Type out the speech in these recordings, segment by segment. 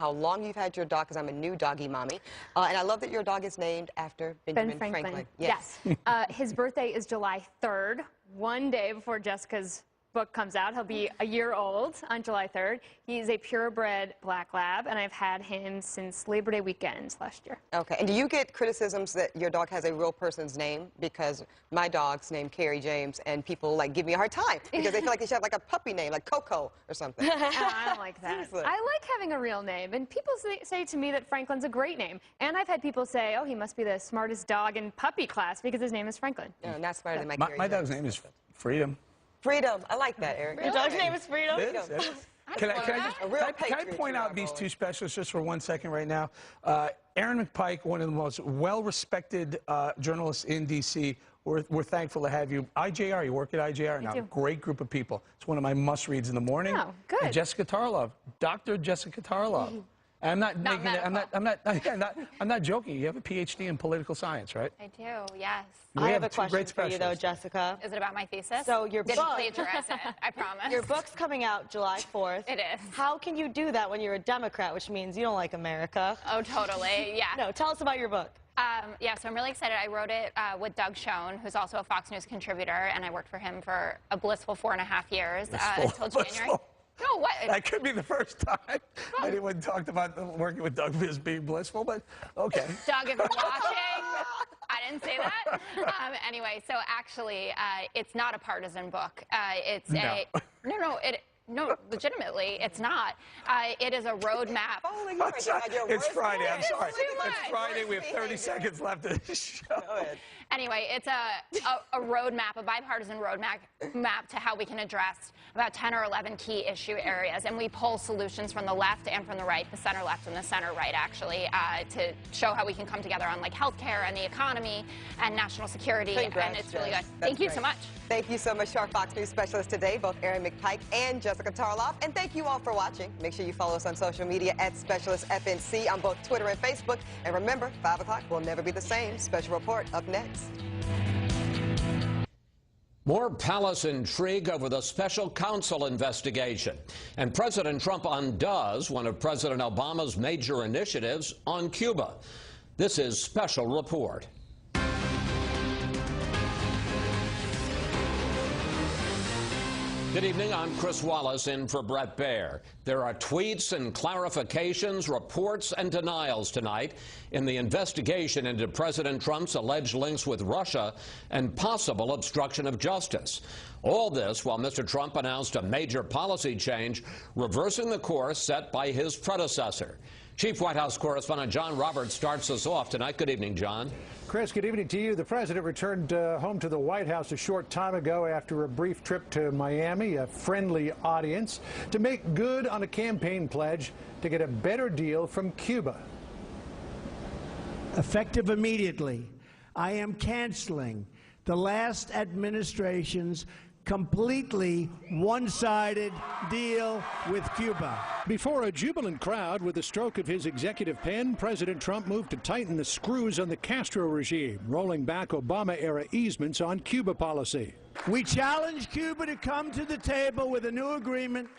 how long you've had your dog, because I'm a new doggy mommy. And I love that your dog is named after Benjamin Franklin. Yes. His birthday is July 3rd, one day before Jessica's book comes out. He'll be a year old on July 3rd. He's a purebred black lab, and I've had him since Labor Day weekend last year. Okay. And do you get criticisms that your dog has a real person's name? Because my dog's named Carrie James, and people like give me a hard time because they feel like they should have like a puppy name, like Coco or something. Oh, I don't like that. Seriously. I like having a real name, and people say to me that Franklin's a great name. And I've had people say, oh, he must be the smartest dog in puppy class because his name is Franklin. No, not smarter than my Carrie My James. dog's name is Freedom. Freedom. I like that, Eric. Really? Your dog's name is Freedom? It is. Can I point out these two specialists just for 1 second right now? Aaron McPike, one of the most well-respected journalists in D.C. We're thankful to have you. IJR, you work at IJR now. Great group of people. It's one of my must-reads in the morning. Oh, good. And Jessica Tarlov, Dr. Jessica Tarlov. I'm not making it, I'm not joking. You have a PhD in political science, right? I do, yes. We I have a two great question for you, though, Jessica. Is it about my thesis? So your book, Didn't plagiarize it, I promise. your book's coming out July 4th. It is. How can you do that when you're a Democrat, which means you don't like America? Oh, totally, yeah. No, tell us about your book. Yeah, so I'm really excited. I wrote it with Doug Schoen, who's also a Fox News contributor, and I worked for him for a blissful 4.5 years until January. No, what? That could be the first time anyone talked about working with Doug as being blissful, but okay. Doug, if you're watching, I didn't say that. Anyway, so actually, it's not a partisan book. It's No, legitimately, it's not. It is a roadmap. It's Friday, I'm sorry. It's Friday, we have 30 seconds left of the show. Anyway, it's a roadmap, a bipartisan roadmap to how we can address about 10 or 11 key issue areas. And we pull solutions from the left and from the right, the center left and the center right, actually, to show how we can come together on like healthcare and the economy and national security. And it's really good. Thank you so much. Thank you so much to our Fox News specialists today, both Aaron McPike and Jessica Tarloff. And thank you all for watching. Make sure you follow us on social media at Specialist FNC on both Twitter and Facebook. And remember, 5 o'clock will never be the same. Special report up next. More palace intrigue over the special counsel investigation. And President Trump undoes one of President Obama's major initiatives on Cuba. This is Special Report. Good evening, I'm Chris Wallace in for Bret Baier. There are tweets and clarifications, reports and denials tonight in the investigation into President Trump's alleged links with Russia and possible obstruction of justice. All this while Mr. Trump announced a major policy change, reversing the course set by his predecessor. Chief White House correspondent John Roberts starts us off tonight. Good evening, John. Chris, good evening to you. The president returned home to the White House a short time ago after a brief trip to Miami, a friendly audience, to make good on a campaign pledge to get a better deal from Cuba. Effective immediately, I am canceling the last administration's completely one-sided deal with Cuba. Before a jubilant crowd with the stroke of his executive pen, President Trump moved to tighten the screws on the Castro regime, rolling back Obama-era easements on Cuba policy. We challenge Cuba to come to the table with a new agreement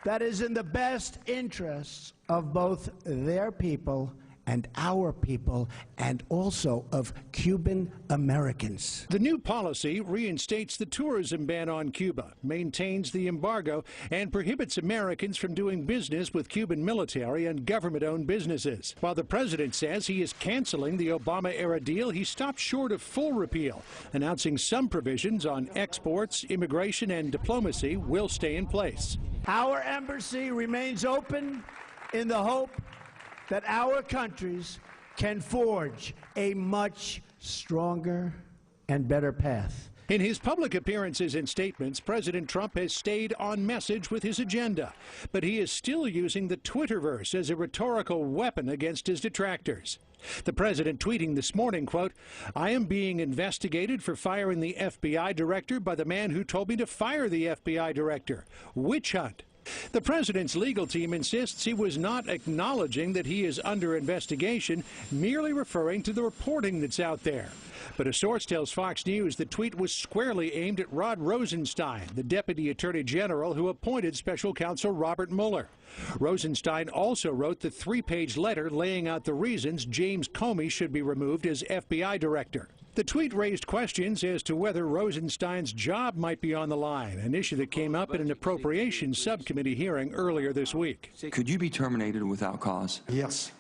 that is in the best interests of both their people and our people, and also of Cuban Americans. The new policy reinstates the tourism ban on Cuba, maintains the embargo, and prohibits Americans from doing business with Cuban military and government-owned businesses. While the president says he is canceling the Obama-era deal, he stopped short of full repeal, announcing some provisions on exports, immigration, and diplomacy will stay in place. Our embassy remains open in the hope that our countries can forge a much stronger and better path. In his public appearances and statements, President Trump has stayed on message with his agenda, but he is still using the Twitterverse as a rhetorical weapon against his detractors. The president tweeting this morning, quote, "I am being investigated for firing the FBI director by the man who told me to fire the FBI director. Witch hunt." The president's legal team insists he was not acknowledging that he is under investigation, merely referring to the reporting that's out there. But a source tells Fox News the tweet was squarely aimed at Rod Rosenstein, the Deputy Attorney General who appointed Special Counsel Robert Mueller. Rosenstein also wrote the 3-page letter laying out the reasons James Comey should be removed as FBI director. The tweet raised questions as to whether Rosenstein's job might be on the line, an issue that came up in an appropriations subcommittee hearing earlier this week. Could you be terminated without cause? Yes.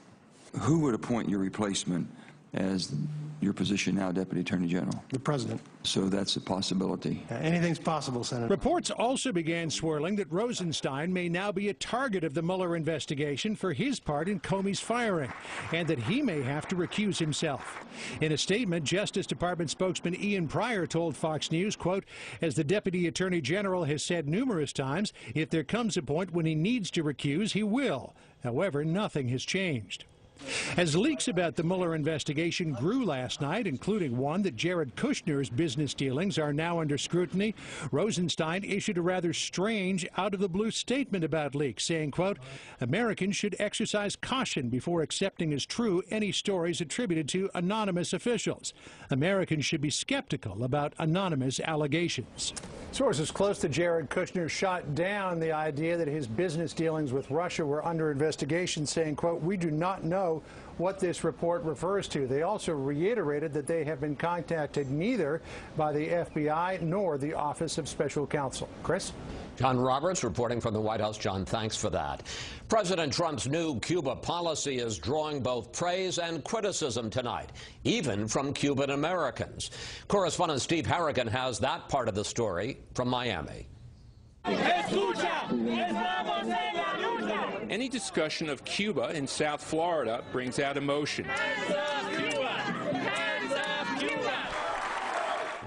Who would appoint your replacement as your position now, Deputy Attorney General? The president. So that's a possibility. Anything's possible, Senator. Reports also began swirling that Rosenstein may now be a target of the Mueller investigation for his part in Comey's firing, and that he may have to recuse himself. In a statement, Justice Department spokesman Ian Pryor told Fox News, quote, as the Deputy Attorney General has said numerous times, if there comes a point when he needs to recuse, he will. However, nothing has changed. As leaks about the Mueller investigation grew last night, including one that Jared Kushner's business dealings are now under scrutiny, Rosenstein issued a rather strange, out-of-the-blue statement about leaks, saying, quote, Americans should exercise caution before accepting as true any stories attributed to anonymous officials. Americans should be skeptical about anonymous allegations. Sources close to Jared Kushner shot down the idea that his business dealings with Russia were under investigation, saying, quote, we do not know what this report refers to. They also reiterated that they have been contacted neither by the FBI nor the Office of Special Counsel. Chris? John Roberts reporting from the White House. John, thanks for that. President Trump's new Cuba policy is drawing both praise and criticism tonight, even from Cuban Americans. Correspondent Steve Harrigan has that part of the story from Miami. Any discussion of Cuba in South Florida brings out emotion.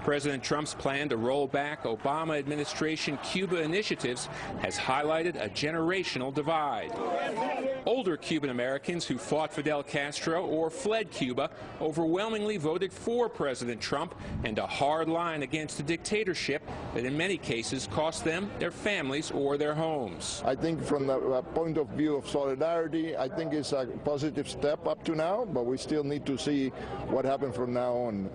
President Trump's plan to roll back Obama administration Cuba initiatives has highlighted a generational divide. Older Cuban Americans who fought Fidel Castro or fled Cuba overwhelmingly voted for President Trump and a hard line against a dictatorship that in many cases cost them their families or their homes. I think from the point of view of solidarity, I think it's a positive step up to now, but we still need to see what happens from now on.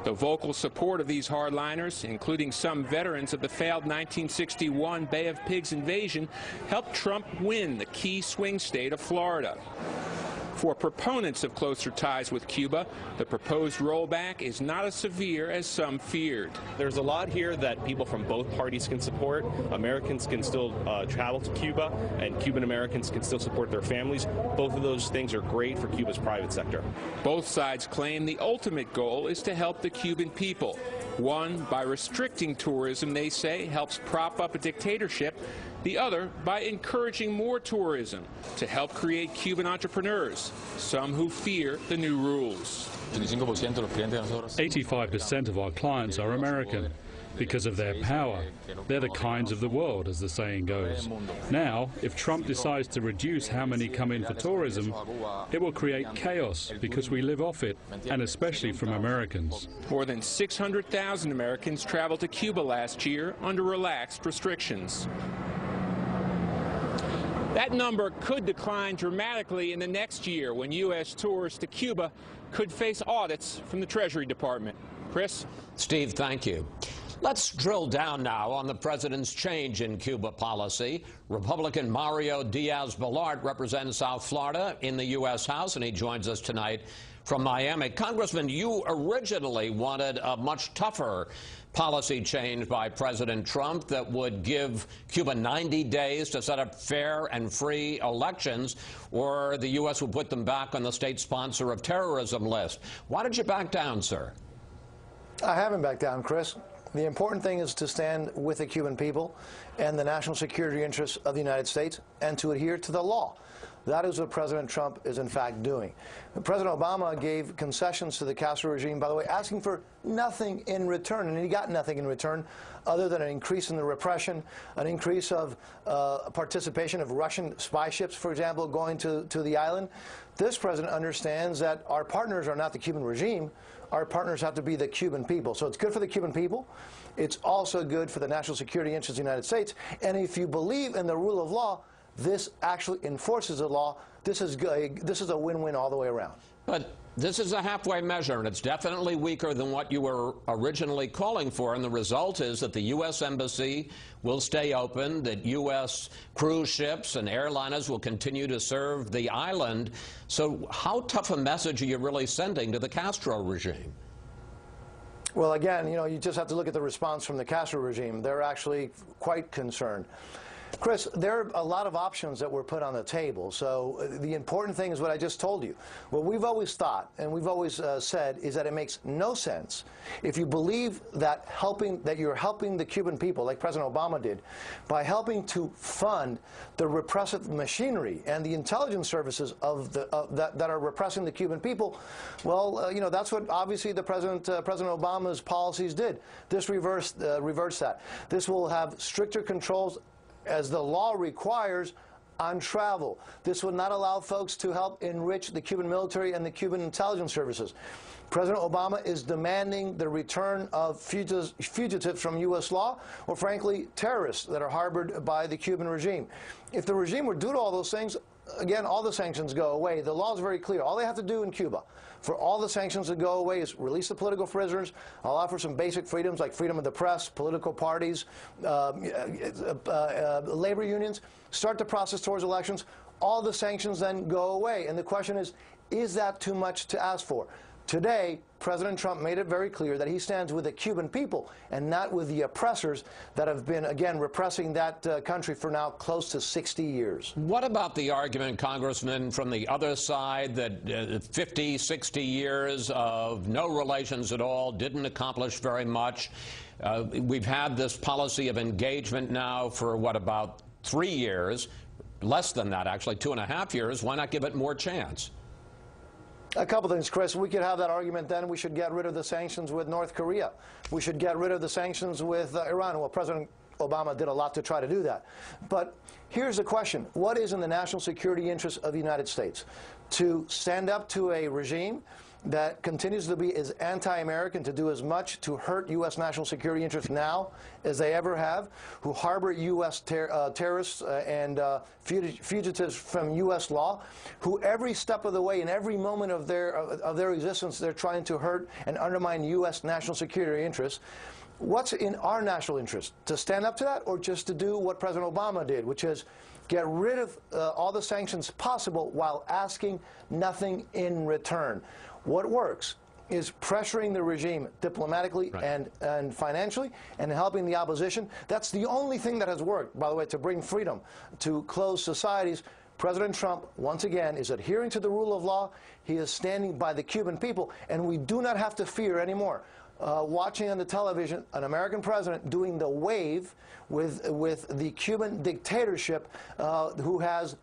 The vocal support of these hardliners, including some veterans of the failed 1961 Bay of Pigs invasion, helped Trump win the key swing state of Florida. For proponents of closer ties with Cuba, the proposed rollback is not as severe as some feared. There's a lot here that people from both parties can support. Americans can still travel to Cuba, and Cuban Americans can still support their families. Both of those things are great for Cuba's private sector. Both sides claim the ultimate goal is to help the Cuban people. One, by restricting tourism, they say, helps prop up a dictatorship. The other, by encouraging more tourism to help create Cuban entrepreneurs, some who fear the new rules. 85% of our clients are American. Because of their power, they're the kinds of the world, as the saying goes. Now, if Trump decides to reduce how many come in for tourism, it will create chaos because we live off it, and especially from Americans. More than 600,000 Americans traveled to Cuba last year under relaxed restrictions. That number could decline dramatically in the next year when U.S. tours to Cuba could face audits from the Treasury Department. Chris? Steve, thank you. Let's drill down now on the president's change in Cuba policy. Republican Mario Diaz-Balart represents South Florida in the U.S. House, and he joins us tonight from Miami. Congressman, you originally wanted a much tougher policy change by President Trump that would give Cuba 90 days to set up fair and free elections, or the U.S. would put them back on the state sponsor of terrorism list. Why did you back down, sir? I haven't backed down, Chris. The important thing is to stand with the Cuban people and the national security interests of the United States and to adhere to the law. That is what President Trump is in fact doing. President Obama gave concessions to the Castro regime, by the way, asking for nothing in return, and he got nothing in return other than an increase in the repression, an increase of participation of Russian spy ships, for example, going to the island. This president understands that our partners are not the Cuban regime. Our partners have to be the Cuban people. So it's good for the Cuban people. It's also good for the national security interests of the United States. And if you believe in the rule of law, this actually enforces the law. This is a win-win all the way around. But this is a halfway measure, and it's definitely weaker than what you were originally calling for. And the result is that the U.S. Embassy will stay open, that U.S. cruise ships and airliners will continue to serve the island. So how tough a message are you really sending to the Castro regime? Well, again, you just have to look at the response from the Castro regime. They're actually quite concerned. Chris, there are a lot of options that were put on the table. So the important thing is what I just told you. What we've always thought and we've always said is that it makes no sense if you believe that you're helping the Cuban people, like President Obama did, by helping to fund the repressive machinery and the intelligence services that are repressing the Cuban people. Well, that's what obviously President Obama's policies did. This reversed that. This will have stricter controls as the law requires on travel. This would not allow folks to help enrich the Cuban military and the Cuban intelligence services. President Obama is demanding the return of fugitives from U.S. law, or frankly, terrorists that are harbored by the Cuban regime. If the regime were to do all those things, again, all the sanctions go away. The law is very clear. All they have to do in Cuba for all the sanctions to go away is release the political prisoners, allow for some basic freedoms like freedom of the press, political parties, labor unions, start the process towards elections. All the sanctions then go away. And the question is that too much to ask for? Today, President Trump made it very clear that he stands with the Cuban people and not with the oppressors that have been, again, repressing that country for now close to 60 years. What about the argument, Congressman, from the other side that 50, 60 years of no relations at all didn't accomplish very much? We've had this policy of engagement now for, what, about 3 years? Less than that, actually, 2.5 years. Why not give it more chance? A couple things, Chris. We could have that argument then. We should get rid of the sanctions with North Korea. We should get rid of the sanctions with Iran. Well, President Obama did a lot to try to do that. But here's the question. What is in the national security interest of the United States? To stand up to a regime that continues to be as anti-American, to do as much to hurt U.S. national security interests now as they ever have, who harbor U.S. terrorists and fugitives from U.S. law, who every step of the way, in every moment of their existence, they're trying to hurt and undermine U.S. national security interests. What's in our national interest? To stand up to that, or just to do what President Obama did, which is get rid of all the sanctions possible while asking nothing in return? What works is pressuring the regime diplomatically and financially and helping the opposition. That's the only thing that has worked, by the way, to bring freedom to closed societies. President Trump, once again, is adhering to the rule of law. He is standing by the Cuban people, and we do not have to fear anymore watching on the television an American president doing the wave with the Cuban dictatorship who has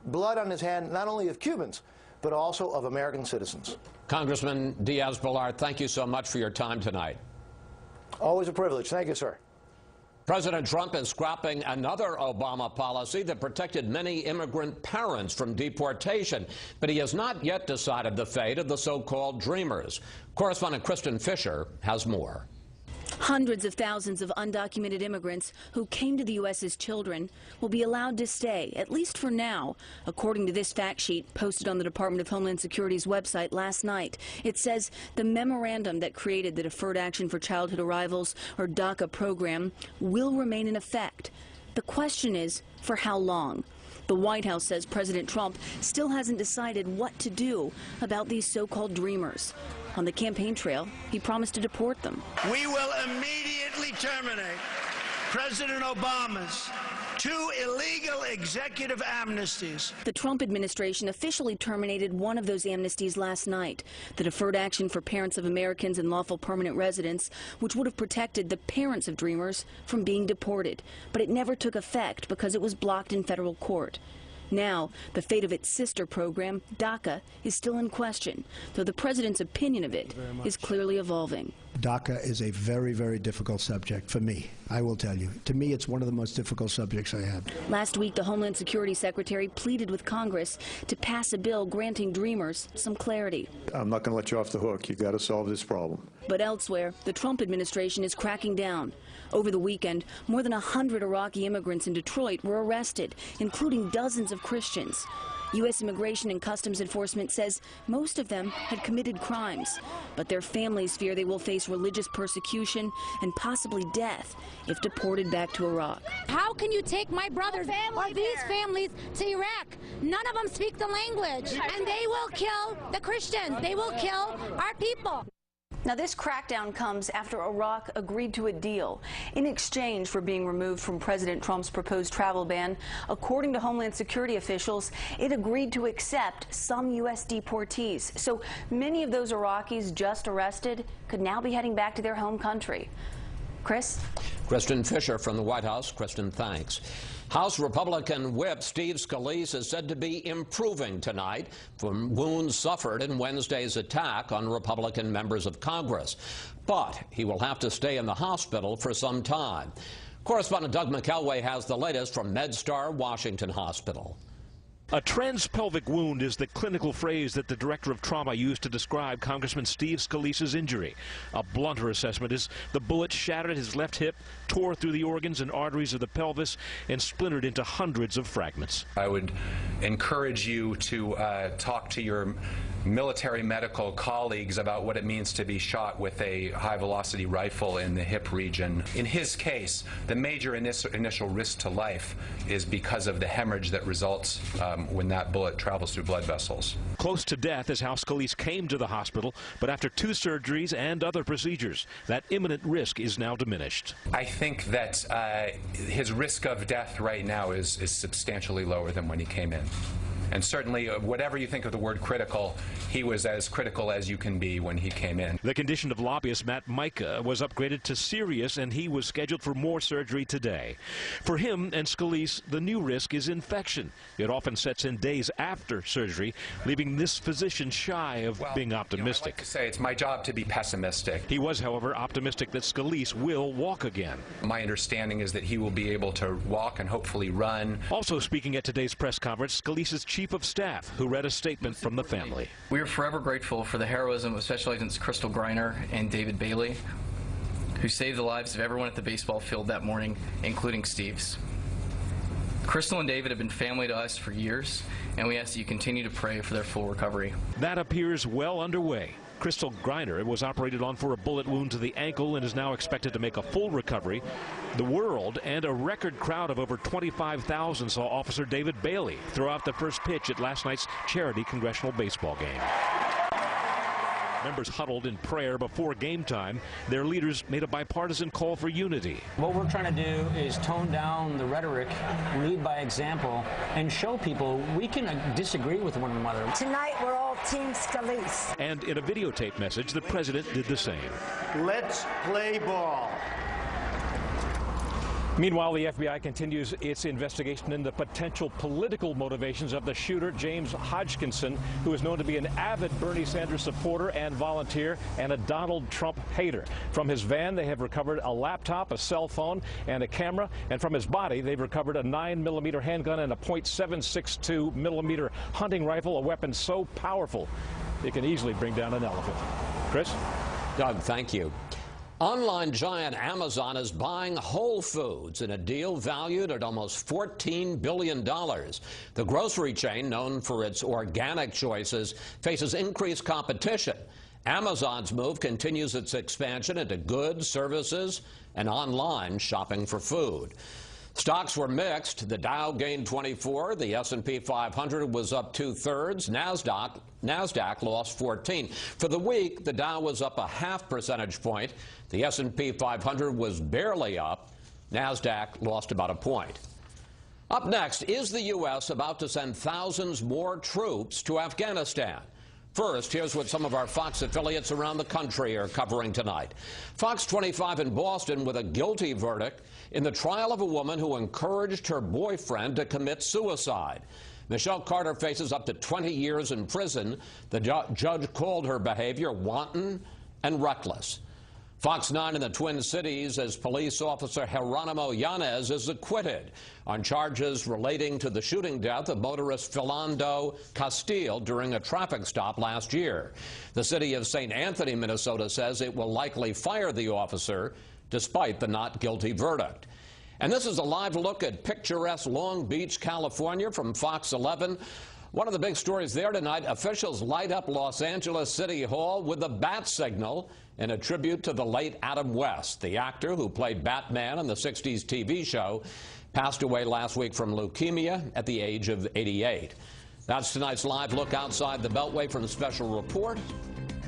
blood on his hand, not only of Cubans, but also of American citizens. Congressman Diaz-Balart, thank you so much for your time tonight. Always a privilege. Thank you, sir. President Trump is scrapping another Obama policy that protected many immigrant parents from deportation, but he has not yet decided the fate of the so-called Dreamers. Correspondent Kristen Fisher has more. Hundreds of thousands of undocumented immigrants who came to the U.S. as children will be allowed to stay, at least for now, according to this fact sheet posted on the Department of Homeland Security's website last night. It says the memorandum that created the Deferred Action for Childhood Arrivals, or DACA program, will remain in effect. The question is, for how long? The White House says President Trump still hasn't decided what to do about these so-called Dreamers. On the campaign trail, he promised to deport them. We will immediately terminate President Obama's 2 illegal executive amnesties. The Trump administration officially terminated one of those amnesties last night, the Deferred Action for Parents of Americans and Lawful Permanent Residents, which would have protected the parents of Dreamers from being deported. But it never took effect because it was blocked in federal court. Now, the fate of its sister program, DACA, is still in question, though the president's opinion of it is clearly evolving. DACA is a very, very difficult subject for me, I will tell you. To me, it's one of the most difficult subjects I have. Last week, the Homeland Security Secretary pleaded with Congress to pass a bill granting Dreamers some clarity. I'm not going to let you off the hook. You've got to solve this problem. But elsewhere, the Trump administration is cracking down. Over the weekend, more than 100 Iraqi immigrants in Detroit were arrested, including dozens of Christians. U.S. Immigration and Customs Enforcement says most of them had committed crimes, but their families fear they will face religious persecution and possibly death if deported back to Iraq. How can you take my brothers or these families to Iraq? None of them speak the language, and they will kill the Christians. They will kill our people. Now, this crackdown comes after Iraq agreed to a deal in exchange for being removed from President Trump's proposed travel ban. According to Homeland Security officials, it agreed to accept some U.S. deportees. So many of those Iraqis just arrested could now be heading back to their home country. Chris? Kristen Fisher from the White House. Kristen, thanks. House Republican Whip Steve Scalise is said to be improving tonight from wounds suffered in Wednesday's attack on Republican members of Congress. But he will have to stay in the hospital for some time. Correspondent Doug McElway has the latest from MedStar Washington Hospital. A transpelvic wound is the clinical phrase that the director of trauma used to describe Congressman Steve Scalise's injury. A blunter assessment is the bullet shattered his left hip, tore through the organs and arteries of the pelvis, and splintered into hundreds of fragments. I would encourage you to talk to your military medical colleagues about what it means to be shot with a high-velocity rifle in the hip region. In his case, the major initial risk to life is because of the hemorrhage that results when that bullet travels through blood vessels. Close to death is how Scalise came to the hospital, but after 2 surgeries and other procedures, that imminent risk is now diminished. I think that his risk of death right now is substantially lower than when he came in. And certainly, whatever you think of the word critical, he was as critical as you can be when he came in. The condition of lobbyist Matt Micah was upgraded to serious, and he was scheduled for more surgery today. For him and Scalise, the new risk is infection. It often sets in days after surgery, leaving this physician shy of being optimistic. I like to say it's my job to be pessimistic. He was, however, optimistic that Scalise will walk again. My understanding is that he will be able to walk and hopefully run. Also speaking at today's press conference, Scalise's Chief of Staff, who read a statement from the family. We are forever grateful for the heroism of Special Agents Crystal Griner and David Bailey, who saved the lives of everyone at the baseball field that morning, including Steve's. Crystal and David have been family to us for years, and we ask that you continue to pray for their full recovery. That appears well underway. Crystal Griner was operated on for a bullet wound to the ankle and is now expected to make a full recovery. The world and a record crowd of over 25,000 saw Officer David Bailey throw out the first pitch at last night's charity congressional baseball game. Members huddled in prayer before game time. Their leaders made a bipartisan call for unity. What we're trying to do is tone down the rhetoric, lead by example, and show people we can disagree with one another. Tonight we're all Team Scalise. And in a videotape message, the president did the same. Let's play ball. Meanwhile, the FBI continues its investigation into potential political motivations of the shooter, James Hodgkinson, who is known to be an avid Bernie Sanders supporter and volunteer and a Donald Trump hater. From his van, they have recovered a laptop, a cell phone, and a camera. And from his body, they've recovered a 9mm handgun and a .762mm hunting rifle, a weapon so powerful it can easily bring down an elephant. Chris? Doug, thank you. Online giant Amazon is buying Whole Foods in a deal valued at almost $14 billion. The grocery chain, known for its organic choices, faces increased competition. Amazon's move continues its expansion into goods, services, and online shopping for food. Stocks were mixed. The Dow gained 24. The S&P 500 was up 2/3. NASDAQ lost 14. For the week, the Dow was up a ½ percentage point. The S&P 500 was barely up. NASDAQ lost about a point. Up next, is the U.S. about to send thousands more troops to Afghanistan? First, here's what some of our Fox affiliates around the country are covering tonight. Fox 25 in Boston with a guilty verdict in the trial of a woman who encouraged her boyfriend to commit suicide. Michelle Carter faces up to 20 years in prison. The judge called her behavior wanton and reckless. Fox 9 in the Twin Cities as police officer Geronimo Yanez is acquitted on charges relating to the shooting death of motorist Philando Castile during a traffic stop last year. The city of St. Anthony, Minnesota says it will likely fire the officer despite the not guilty verdict. And this is a live look at picturesque Long Beach, California from Fox 11. One of the big stories there tonight, officials light up Los Angeles City Hall with a bat signal in a tribute to the late Adam West. The actor who played Batman on the 60s TV show passed away last week from leukemia at the age of 88. That's tonight's live look outside the Beltway from Special Report.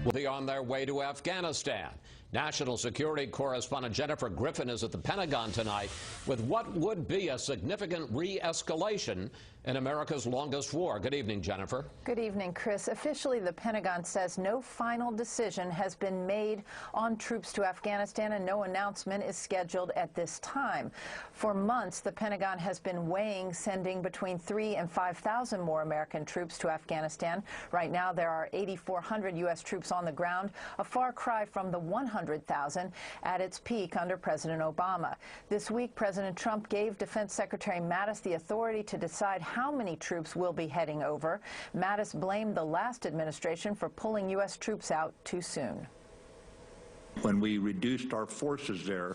We'll be on their way to Afghanistan. National Security Correspondent Jennifer Griffin is at the Pentagon tonight with what would be a significant re-escalation in America's longest war. Good evening, Jennifer. Good evening, Chris. Officially, the Pentagon says no final decision has been made on troops to Afghanistan, and no announcement is scheduled at this time. For months, the Pentagon has been weighing sending between 3,000 and 5,000 more American troops to Afghanistan. Right now, there are 8,400 U.S. troops on the ground, a far cry from the 100,000 at its peak under President Obama. This week, President Trump gave Defense Secretary Mattis the authority to decide how many troops will be heading over. Mattis blamed the last administration for pulling U.S. troops out too soon. When we reduced our forces there,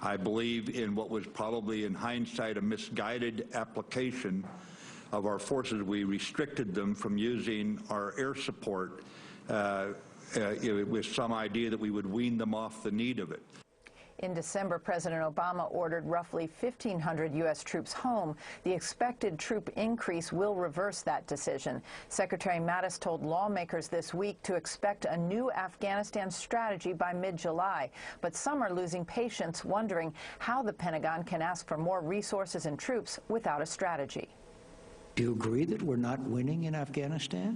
I believe in what was probably in hindsight a misguided application of our forces. We restricted them from using our air support with some idea that we would wean them off the need of it. In December, President Obama ordered roughly 1,500 U.S. troops home. The expected troop increase will reverse that decision. Secretary Mattis told lawmakers this week to expect a new Afghanistan strategy by mid-July. But some are losing patience, wondering how the Pentagon can ask for more resources and troops without a strategy. Do you agree that we're not winning in Afghanistan?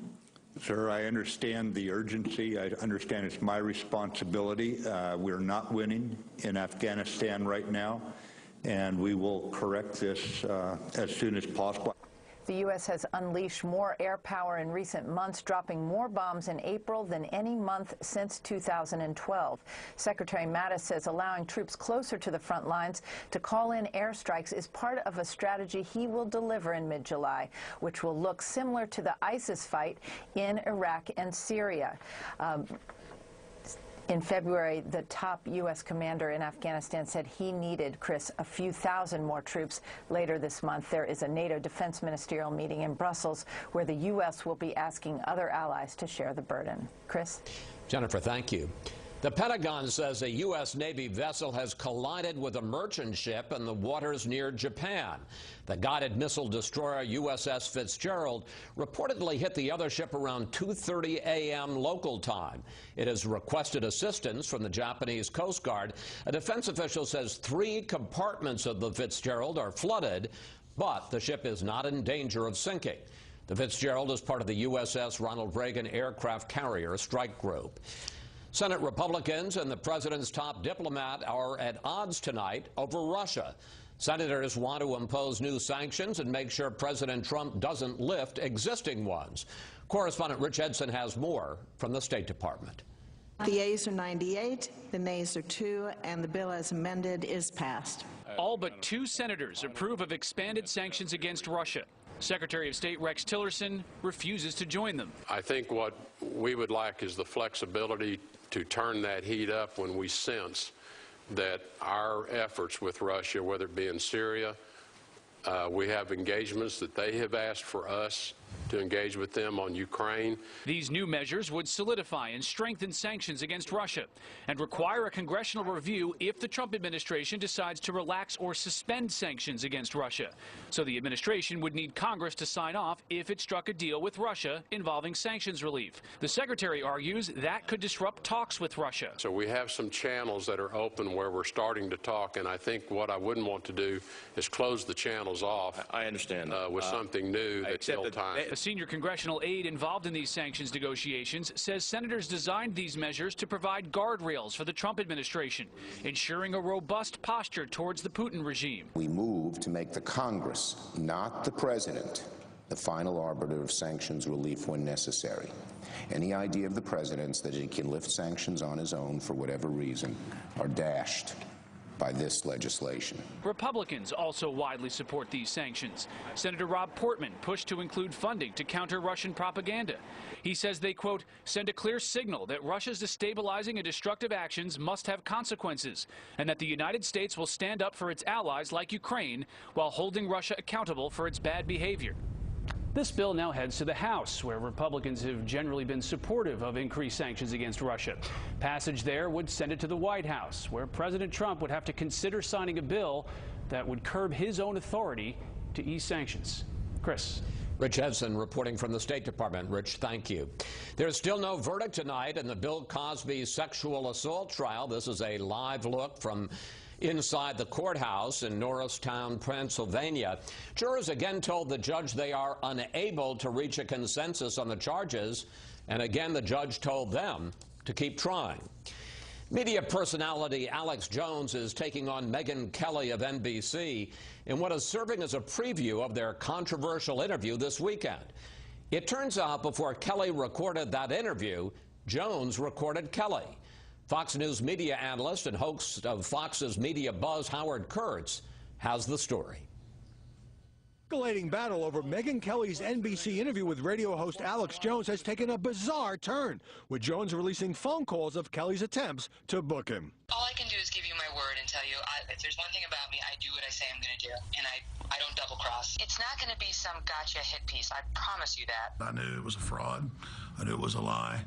Sir, I understand the urgency. I understand it's my responsibility. We're not winning in Afghanistan right now, and we will correct this as soon as possible. The U.S. has unleashed more air power in recent months, dropping more bombs in April than any month since 2012. Secretary Mattis says allowing troops closer to the front lines to call in airstrikes is part of a strategy he will deliver in mid-July, which will look similar to the ISIS fight in Iraq and Syria. In February, the top U.S. commander in Afghanistan said he needed, Chris, a few thousand more troops. Later this month, there is a NATO defense ministerial meeting in Brussels where the U.S. will be asking other allies to share the burden. Chris? Jennifer, thank you. The Pentagon says a U.S. Navy vessel has collided with a merchant ship in the waters near Japan. The guided missile destroyer USS Fitzgerald reportedly hit the other ship around 2:30 a.m. local time. It has requested assistance from the Japanese Coast Guard. A defense official says 3 compartments of the Fitzgerald are flooded, but the ship is not in danger of sinking. The Fitzgerald is part of the USS Ronald Reagan Aircraft Carrier Strike Group. Senate Republicans and the president's top diplomat are at odds tonight over Russia. Senators want to impose new sanctions and make sure President Trump doesn't lift existing ones. Correspondent Rich Edson has more from the State Department. The yeas are 98, the nays are 2, and the bill as amended is passed. All but 2 senators approve of expanded sanctions against Russia. Secretary of State Rex Tillerson refuses to join them. I think what we would like is the flexibility to turn that heat up when we sense that our efforts with Russia, whether it be in Syria, we have engagements that they have asked for us to engage with them on Ukraine. These new measures would solidify and strengthen sanctions against Russia and require a congressional review if the Trump administration decides to relax or suspend sanctions against Russia. So the administration would need Congress to sign off if it struck a deal with Russia involving sanctions relief. The secretary argues that could disrupt talks with Russia. So we have some channels that are open where we're starting to talk, and I think what I wouldn't want to do is close the channels off. I understand. With something new that's ill-timed. A senior congressional aide involved in these sanctions negotiations says senators designed these measures to provide guardrails for the Trump administration, ensuring a robust posture towards the Putin regime. We moved to make the Congress, not the president, the final arbiter of sanctions relief when necessary. Any idea of the president's that he can lift sanctions on his own for whatever reason are dashed by this legislation. Republicans also widely support these sanctions. Senator Rob Portman pushed to include funding to counter Russian propaganda. He says they, quote, send a clear signal that Russia's destabilizing and destructive actions must have consequences, and that the United States will stand up for its allies like Ukraine while holding Russia accountable for its bad behavior. This bill now heads to the House, where Republicans have generally been supportive of increased sanctions against Russia. Passage there would send it to the White House, where President Trump would have to consider signing a bill that would curb his own authority to ease sanctions. Chris. Rich Edson reporting from the State Department. Rich, thank you. There's still no verdict tonight in the Bill Cosby sexual assault trial. This is a live look from inside the courthouse in Norristown, Pennsylvania. Jurors again told the judge they are unable to reach a consensus on the charges, and again the judge told them to keep trying. Media personality Alex Jones is taking on Megyn Kelly of NBC in what is serving as a preview of their controversial interview this weekend. It turns out before Kelly recorded that interview, Jones recorded Kelly. Fox News media analyst and host of Fox's Media Buzz, Howard Kurtz, has the story. Escalating battle over Megyn Kelly's NBC interview with radio host Alex Jones has taken a bizarre turn, with Jones releasing phone calls of Kelly's attempts to book him. All I can do is give you my word and tell you, if there's one thing about me, I do what I say I'm going to do, and I don't double cross. It's not going to be some gotcha hit piece, I promise you that. I knew it was a fraud. I knew it was a lie.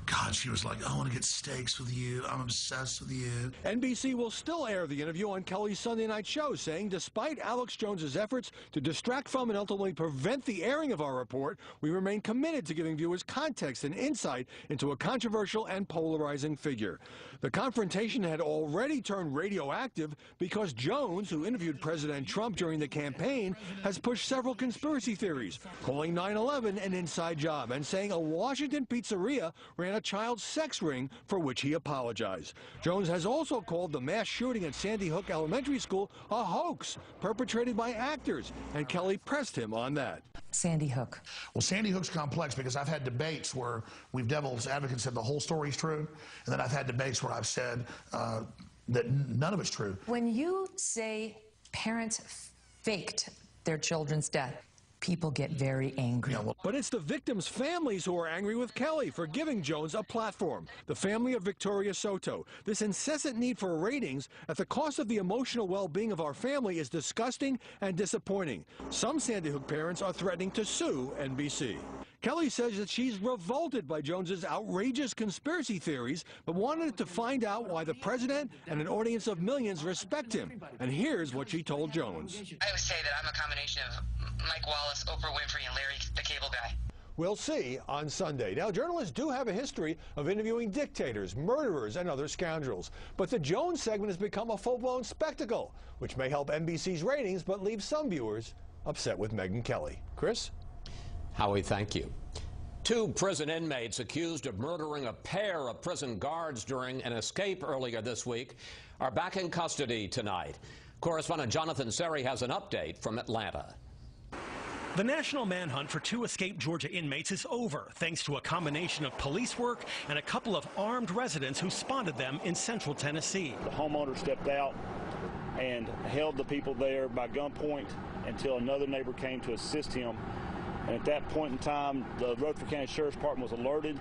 God, she was like, I want to get steaks with you. I'm obsessed with you. NBC will still air the interview on Kelly's Sunday night show, saying despite Alex Jones's efforts to distract from and ultimately prevent the airing of our report, we remain committed to giving viewers context and insight into a controversial and polarizing figure. The confrontation had already turned radioactive because Jones, who interviewed President Trump during the campaign, has pushed several conspiracy theories, calling 9/11 an inside job and saying a Washington pizzeria ran a child sex ring for which he apologized. Jones has also called the mass shooting at Sandy Hook Elementary School a hoax perpetrated by actors, and Kelly pressed him on that. Sandy Hook. Well, Sandy Hook's complex because I've had debates where we've devil's advocates said the whole story is true, and then I've had debates where I've said that none of it's true. When you say parents faked their children's death, people get very angry. But it's the victims' families who are angry with Kelly for giving Jones a platform. The family of Victoria Soto. This incessant need for ratings at the cost of the emotional well-being of our family is disgusting and disappointing. Some Sandy Hook parents are threatening to sue NBC. Kelly says that she's revolted by Jones's outrageous conspiracy theories, but wanted to find out why the president and an audience of millions respect him. And here's what she told Jones. I would say that I'm a combination of Mike Wallace, Oprah Winfrey, and Larry the Cable Guy. We'll see on Sunday. Now, journalists do have a history of interviewing dictators, murderers, and other scoundrels. But the Jones segment has become a full-blown spectacle, which may help NBC's ratings, but leave some viewers upset with Megyn Kelly. Chris? Howie, thank you. 2 prison inmates accused of murdering a pair of prison guards during an escape earlier this week are back in custody tonight. Correspondent Jonathan Seri has an update from Atlanta. The national manhunt for 2 escaped Georgia inmates is over, thanks to a combination of police work and a couple of armed residents who spotted them in central Tennessee. The homeowner stepped out and held the people there by gunpoint until another neighbor came to assist him. And at that point in time, the Rutherford County Sheriff's Department was alerted,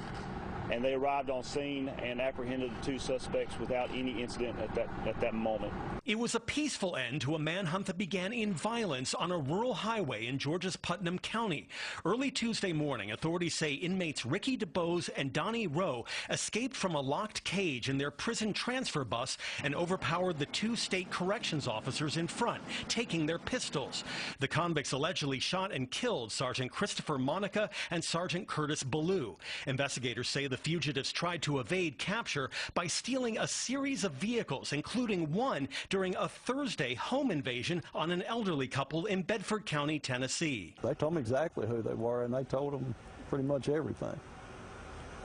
and they arrived on scene and apprehended the 2 suspects without any incident at that moment. It was a peaceful end to a manhunt that began in violence on a rural highway in Georgia's Putnam County. Early Tuesday morning, authorities say inmates Ricky DeBose and Donnie Rowe escaped from a locked cage in their prison transfer bus and overpowered the 2 state corrections officers in front, taking their pistols. The convicts allegedly shot and killed Sergeant Christopher Monica and Sergeant Curtis Ballou. Investigators say the fugitives tried to evade capture by stealing a series of vehicles, including one during a Thursday home invasion on an elderly couple in Bedford County, Tennessee. They told me exactly who they were, and they told them pretty much everything.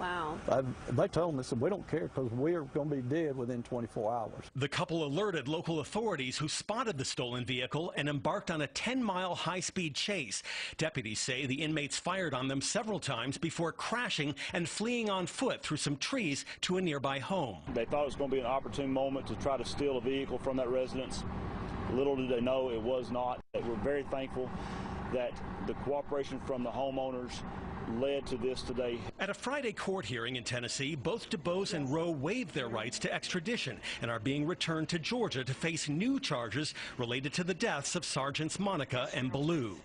Wow. They told me, we don't care because we're going to be dead within 24 hours. The couple alerted local authorities who spotted the stolen vehicle and embarked on a 10-mile high-speed chase. Deputies say the inmates fired on them several times before crashing and fleeing on foot through some trees to a nearby home. They thought it was going to be an opportune moment to try to steal a vehicle from that residence. Little did they know it was not. We're very thankful that the cooperation from the homeowners led to this today. At a Friday court hearing in Tennessee, both DuBose and Rowe waived their rights to extradition and are being returned to Georgia to face new charges related to the deaths of Sergeants Monica and Ballou.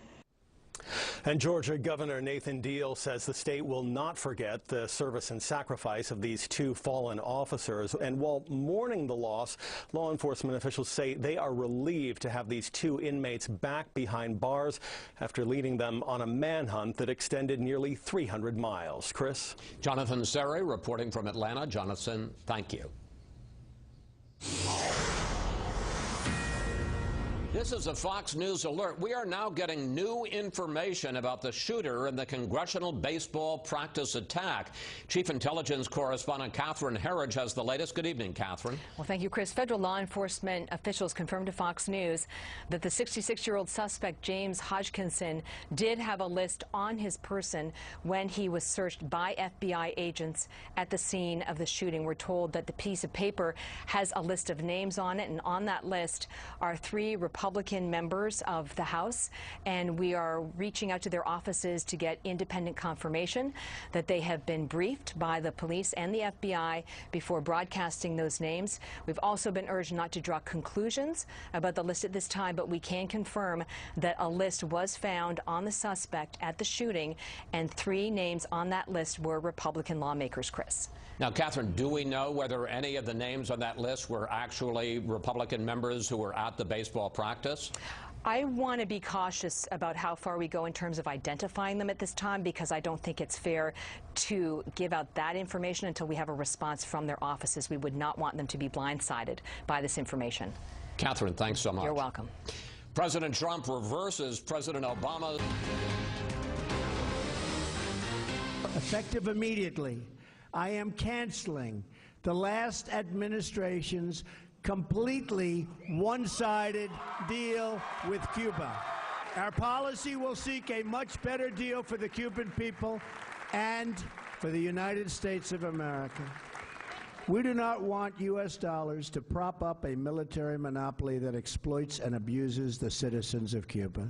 And Georgia Governor Nathan Deal says the state will not forget the service and sacrifice of these two fallen officers. And while mourning the loss, law enforcement officials say they are relieved to have these two inmates back behind bars after leading them on a manhunt that extended nearly 300 miles. Chris? Jonathan Seri reporting from Atlanta. Jonathan, thank you. This is a Fox News alert. We are now getting new information about the shooter in the congressional baseball practice attack. Chief Intelligence Correspondent Catherine Herridge has the latest. Good evening, Catherine. Well, thank you, Chris. Federal law enforcement officials confirmed to Fox News that the 66-year-old suspect, James Hodgkinson, did have a list on his person when he was searched by FBI agents at the scene of the shooting. We're told that the piece of paper has a list of names on it, and on that list are 3 Republican members of the House, and we are reaching out to their offices to get independent confirmation that they have been briefed by the police and the FBI before broadcasting those names. We've also been urged not to draw conclusions about the list at this time, but we can confirm that a list was found on the suspect at the shooting, and 3 names on that list were Republican lawmakers, Chris. Now, Catherine, do we know whether any of the names on that list were actually Republican members who were at the baseball practice? I want to be cautious about how far we go in terms of identifying them at this time, because I don't think it's fair to give out that information until we have a response from their offices. We would not want them to be blindsided by this information. Catherine, thanks so much. You're welcome. President Trump reverses President Obama's... Effective immediately, I am canceling the last administration's completely one-sided deal with Cuba. Our policy will seek a much better deal for the Cuban people and for the United States of America. We do not want U.S. dollars to prop up a military monopoly that exploits and abuses the citizens of Cuba.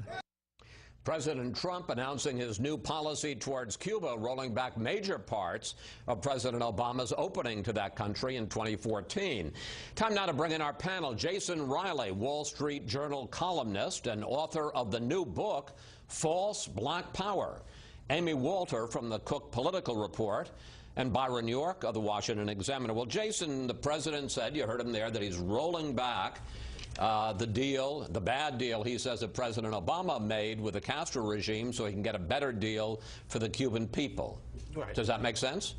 President Trump announcing his new policy towards Cuba, rolling back major parts of President Obama's opening to that country in 2014. Time now to bring in our panel. Jason Riley, Wall Street Journal columnist and author of the new book, False Black Power. Amy Walter from the Cook Political Report. And Byron York of the Washington Examiner. Well, Jason, the president said, you heard him there, that he's rolling back the deal, the bad deal, he says, that President Obama made with the Castro regime so he can get a better deal for the Cuban people. Right. Does that make sense?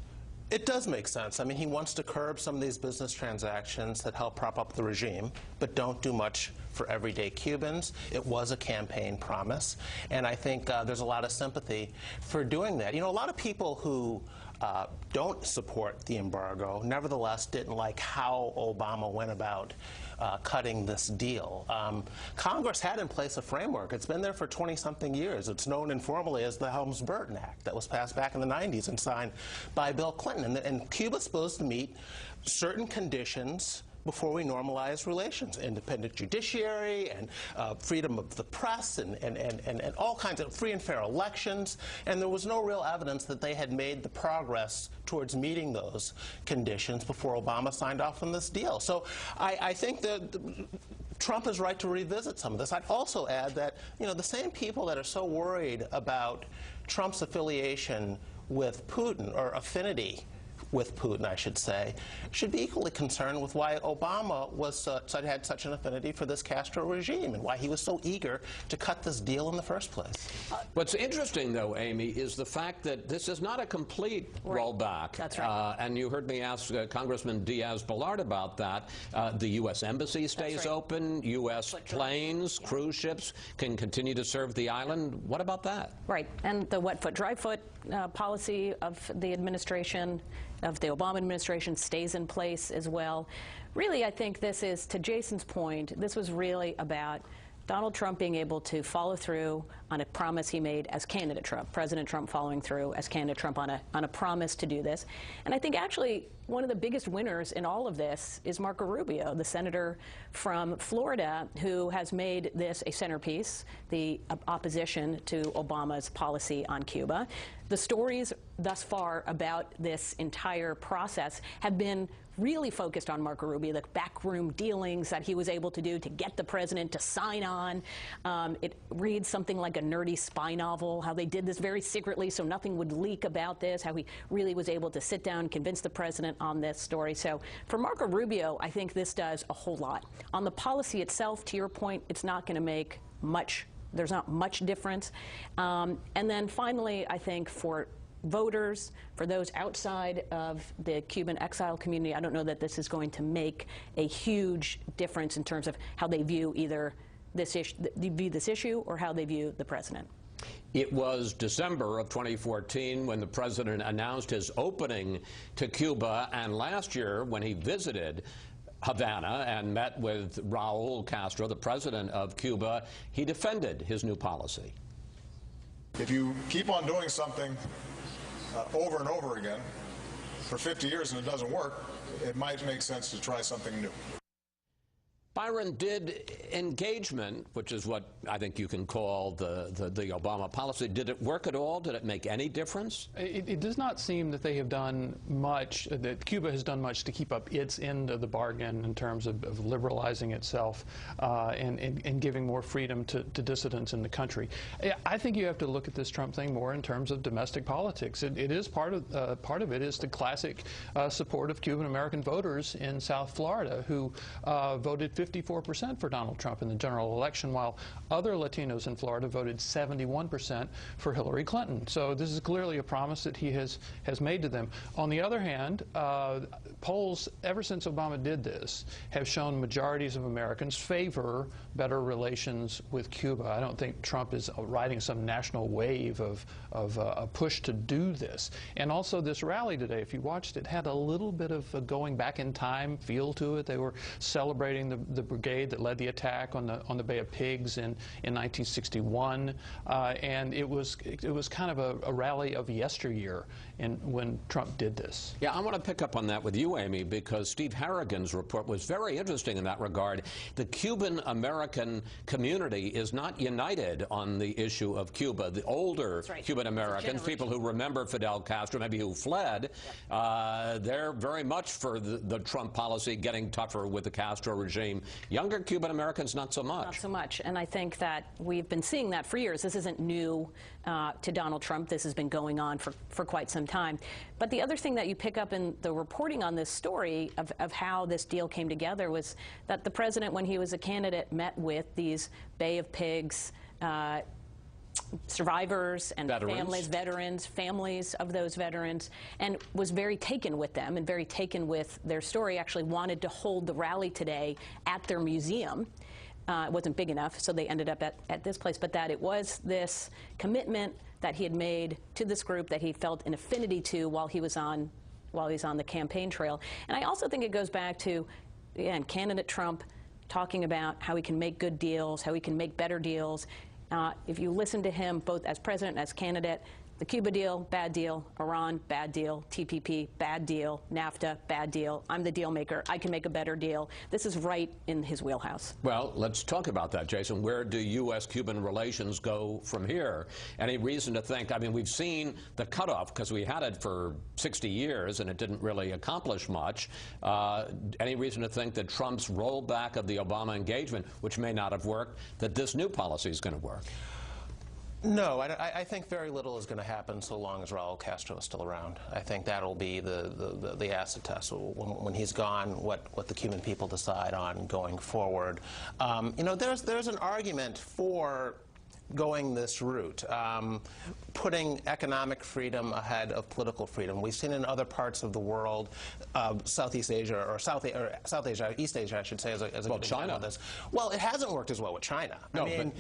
It does make sense. I mean, he wants to curb some of these business transactions that help prop up the regime, but don't do much for everyday Cubans. It was a campaign promise, and I think there's a lot of sympathy for doing that. You know, a lot of people who don't support the embargo nevertheless didn't like how Obama went about cutting this deal. Congress had in place a framework. It's been there for 20-something years. It's known informally as the Helms-Burton Act that was passed back in the 90s and signed by Bill Clinton. And Cuba's supposed to meet certain conditions before we normalize relations, independent judiciary and freedom of the press and all kinds of free and fair elections. And there was no real evidence that they had made the progress towards meeting those conditions before Obama signed off on this deal. So I think that Trump is right to revisit some of this. I'd also add that, you know, the same people that are so worried about Trump's affiliation with Putin, or affinity with Putin, I should say, should be equally concerned with why Obama had such an affinity for this Castro regime and why he was so eager to cut this deal in the first place. What's interesting, though, Amy, is the fact that this is not a complete rollback. That's right. And you heard me ask Congressman Diaz-Balart about that. The U.S. Embassy stays open. U.S. planes, cruise ships can continue to serve the island. What about that? Right. And the wet foot, dry foot policy of the administration, of the Obama administration, stays in place as well. Really, I think this is, to Jason's point, this was really about Donald Trump being able to follow through on a promise he made as candidate Trump, President Trump following through as candidate Trump on a promise to do this. And I think actually one of the biggest winners in all of this is Marco Rubio, the senator from Florida, who has made this a centerpiece, the opposition to Obama's policy on Cuba. The stories thus far about this entire process have been really focused on Marco Rubio, the backroom dealings that he was able to do to get the president to sign on. It reads something like a nerdy spy novel, how they did this very secretly so nothing would leak about this, how he really was able to sit down and convince the president on this story. So for Marco Rubio, I think this does a whole lot. On the policy itself, to your point, it's not going to make much. There's not much difference. And then finally, I think for voters, for those outside of the Cuban exile community, I don't know that this is going to make a huge difference in terms of how they view either this issue or how they view the president. It was December of 2014 when the president announced his opening to Cuba, and last year when he visited Havana and met with Raul Castro, the president of Cuba, he defended his new policy. If you keep on doing something over and over again for 50 years and it doesn't work, it might make sense to try something new. Byron, did engagement, which is what I think you can call the Obama policy, did it work at all? Did it make any difference? It does not seem that they have done much, that Cuba has done much to keep up its end of the bargain in terms of liberalizing itself and giving more freedom to dissidents in the country. I think you have to look at this Trump thing more in terms of domestic politics. It is part of it is the classic support of Cuban-American voters in South Florida who voted 54% for Donald Trump in the general election, while other Latinos in Florida voted 71% for Hillary Clinton. So this is clearly a promise that he has made to them. On the other hand, polls ever since Obama did this have shown majorities of Americans favor better relations with Cuba. I don't think Trump is riding some national wave of a push to do this. And also this rally today, if you watched it, had a little bit of a going back in time feel to it. They were celebrating the brigade that led the attack on the Bay of Pigs in 1961, and it was kind of a rally of yesteryear when Trump did this. Yeah, I want to pick up on that with you, Amy, because Steve Harrigan's report was very interesting in that regard. The Cuban-American community is not united on the issue of Cuba. The older Cuban-Americans, people who remember Fidel Castro, maybe who fled, they're very much for the Trump policy getting tougher with the Castro regime. Younger Cuban-Americans, not so much. Not so much. And I think that we've been seeing that for years. This isn't new to Donald Trump. This has been going on for quite some time. But the other thing that you pick up in the reporting on this story of how this deal came together was that the president, when he was a candidate, met with these Bay of Pigs survivors and veterans, families of those veterans, and was very taken with them and very taken with their story, actually wanted to hold the rally today at their museum. It wasn't big enough, so they ended up at this place, but that it was this commitment that he had made to this group that he felt an affinity to while he was on the campaign trail. And I also think it goes back to, again, candidate Trump talking about how he can make good deals, how he can make better deals. If you listen to him both as president and as candidate, the Cuba deal, bad deal. Iran, bad deal. TPP, bad deal. NAFTA, bad deal. I'm the deal maker. I can make a better deal. This is right in his wheelhouse. Well, let's talk about that, Jason. Where do U.S.-Cuban relations go from here? Any reason to think, I mean, we've seen the cutoff because we had it for 60 years and it didn't really accomplish much. Any reason to think that Trump's rollback of the Obama engagement, which may not have worked, that this new policy is going to work? No, I think very little is going to happen so long as Raul Castro is still around. I think that'll be the acid test. When he's gone, what the Cuban people decide on going forward. You know, there's an argument for going this route, putting economic freedom ahead of political freedom. We've seen in other parts of the world, Southeast Asia, or East Asia, I should say, as a good example of this. Well, it hasn't worked as well with China. No, I mean,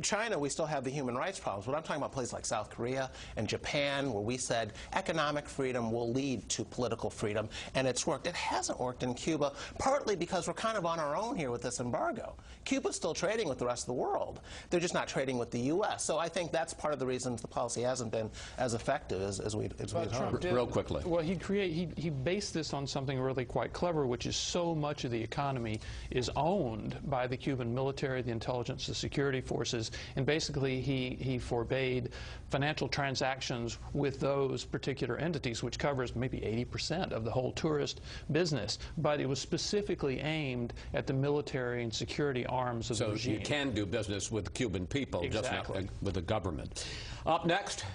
China, we still have the human rights problems, but I'm talking about places like South Korea and Japan, where we said economic freedom will lead to political freedom, and it's worked. It hasn't worked in Cuba, partly because we're kind of on our own here with this embargo. Cuba's still trading with the rest of the world. They're just not trading with the U.S. So I think that's part of the reasons the policy hasn't been as effective as we had hoped. Real quickly. Well, he based this on something really quite clever, which is so much of the economy is owned by the Cuban military, the intelligence, the security forces, and basically he forbade financial transactions with those particular entities, which covers maybe 80% of the whole tourist business. But it was specifically aimed at the military and security arms of the regime. So you can do business with Cuban people, just not with the government. Up next.